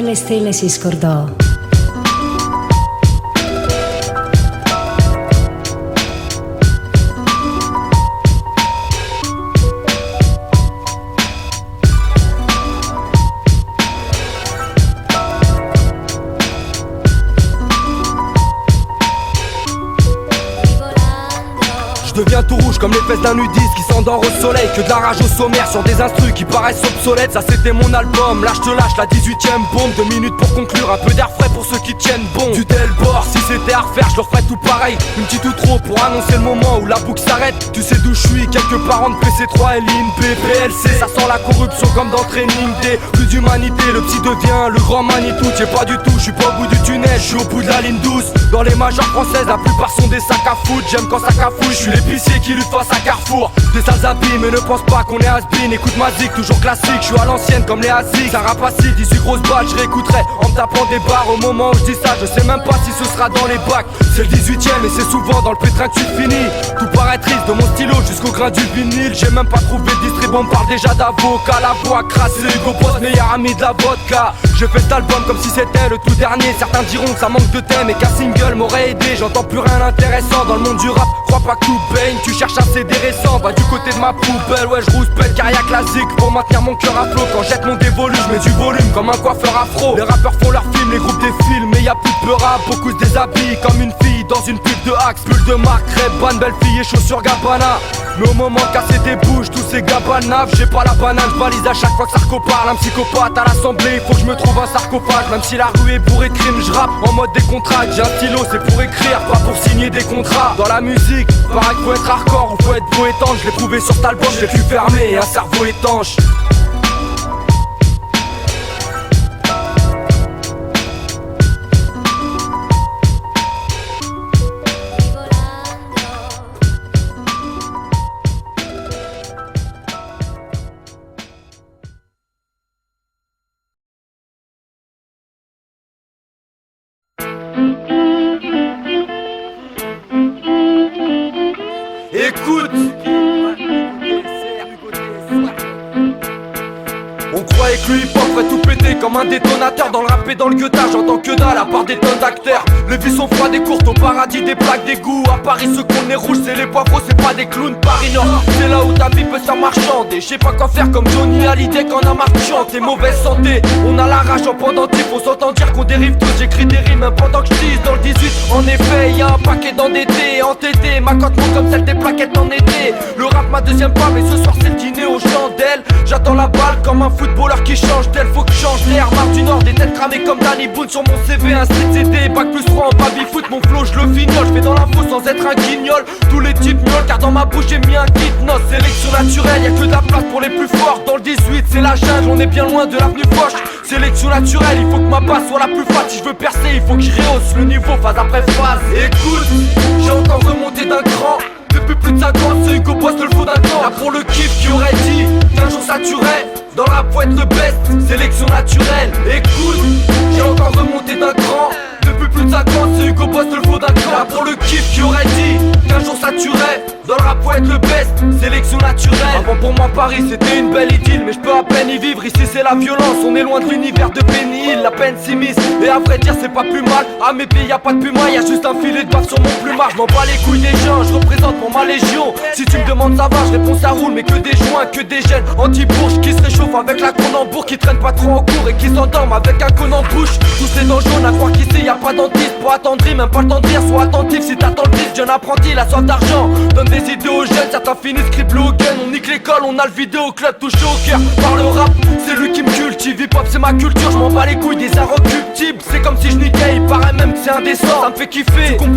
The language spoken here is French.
delle stelle si scordò. Je deviens tout rouge comme les fesses d'un nudiste qui s'endort au soleil. Que de la rage au sommaire sur des instrus qui paraissent obsolètes. Ça c'était mon album, là je te lâche la 18ème bombe. 2 minutes pour conclure, un peu d'air frais pour ceux qui tiennent bon. Du tel bord, si c'était à refaire je leur ferais tout pareil. Une petite outro pour annoncer le moment où la boucle s'arrête. Tu sais d'où je suis, quelque part entre PC3 et l'INP, PLC. Ça sent la corruption comme dans Training Day. Plus d'humanité, le petit devient le grand Manitou. T'y es pas du tout, je suis pas au bout du tunnel, je suis au bout de la ligne douce. Dans les majeures françaises, la plupart sont des sacs à foutre. J'aime quand ça cafouille, je suis l'épicier qui lutte face à Carrefour. Des sales habits mais ne pense pas qu'on est has-been. Écoute ma zik, toujours classique, je suis à l'ancienne comme les Asics. Ça rap acide, 18 grosses balles, je réécouterai en me tapant des barres. Au moment où je dis ça, je sais même pas si ce sera dans les bacs. C'est le 18ème et c'est souvent dans le pétrin que tu finis. Tout paraît triste de mon stylo jusqu'au grain du vinyle. J'ai même pas trouvé de distrib, on me parle déjà d'avocat. La voix crassée, Hugo Boss, meilleur ami de la vodka. Je fais cet album comme si c'était le tout dernier. Certains diront que ça manque de thème et qu'un single m'aurait aidé. J'entends plus rien d'intéressant dans le monde du rap. Crois pas que tout baigne, tu cherches un CD récent. Va du côté de ma poubelle, ouais je rouspète car y'a classique. Pour maintenir mon cœur à flot, quand jette mon dévolu, je mets du volume comme un coiffeur afro. Les rappeurs font leurs films, les groupes défilent, mais y'a plus de peur rap. Beaucoup se déshabillent comme une fille dans une pub de Axe. Pull de marque, Ray-Ban, belle fille et chaussures Gabbana. Mais au moment de casser des bouches, tous ces gabanaves, j'ai pas la banane, j'balise à chaque fois que Sarko parle. Un psychopathe à l'assemblée, il faut que je me trouve un sarcophage. Même si la rue est bourrée de crimes, je rappe en mode décontracté. J'ai un stylo, c'est pour écrire, pas pour signer des contrats. Dans la musique, pareil qu'il faut être hardcore ou faut être beau étanche. Je l'ai prouvé sur cet album, j'ai pu fermer un cerveau étanche. Écoute, on croyait que le hip-hop ferait tout péter comme un détonateur. Dans le rap et dans le guettage, j'entends que dalle à part des tonnes d'acteurs. Les vies sont froides et courtes, au paradis des plaques d'égout. À Paris ce qu'on est rouge, c'est les poivreaux, c'est pas des clowns. Paris Nord, c'est là où ta vie peut se faire marchander. Je sais pas quoi faire comme Johnny Hallyday quand on a marre de chanter. Mauvaise santé, on a la rage en pendentif. On s'entend dire qu'on dérive tous, j'écris des rimes pendant que je dise dans le 18. En effet, y'a un paquet d'endettés, entêtés. Ma cote monte comme celle des plaquettes en été. Le rap ma deuxième femme et ce soir c'est le dîner aux chandelles. J'attends la balle comme un footballeur qui change d'aile. Faut que je change d'air, marre du Nord, des têtes cramées comme Danny Boone. Sur mon CV un street CD, bac plus 3 en baby-foot. Mon flow je le fignole, je fais dans l'info sans être un guignol. Tous les types miaulent car dans ma bouche j'ai mis un kit note. Sélection naturelle, y'a que de la place pour les plus forts. Dans le 18 c'est la jungle, on est bien loin de l'avenue Foch. Sélection naturelle, il faut que ma basse soit la plus fat. Si je veux percer, il faut que je rehausse le niveau phase après phase. Écoute, j'ai encore remonté d'un cran. Depuis plus de 5 ans, c'est Hugo Boss le faux d'un camp. Là pour le kiff qui aurait dit qu'un jour ça tuerait. Dans la poète le best, sélection naturelle. Écoute, j'ai encore remonté d'un cran. Depuis plus de 5 ans, c'est Hugo Boss le faux d'un camp. Là pour le kiff qui aurait dit qu'un jour ça tuerait. Dans le rap faut être le best, sélection naturelle. Avant pour moi Paris c'était une belle idylle, mais je peux à peine y vivre, ici c'est la violence. On est loin de l'univers de Penny Hill, la peine s'immisce. Et à vrai dire c'est pas plus mal, à mes pieds y'a pas de puma. Y'a juste un filet de bave sur mon plumage. Je m'en bats les couilles des gens, je représente pour ma légion. Si tu me demandes ça va, je réponds ça roule. Mais que des joints, que des gènes anti-bourges qui se réchauffent avec la Cronenbourg. Qui traîne pas trop en cours et qui s'endorment avec un con en bouche. Tous ces dents jaunes à croire qu'ici y'a pas dentiste. Pour attendrir, même pas le temps de dire, sois attentif si t'attends le disque. Jeune apprenti, la soif d'argent, donne des idées aux jeunes. Certains finissent criblés au gun, on nique l'école, on a le vidéo club touché au cœur par le rap. C'est lui qui me cultive, hip hop c'est ma culture, je m'en bats les couilles des inrecuptibles. C'est comme si je niquais, il paraît même que c'est indécent. Ça me fait kiffer, tu comprends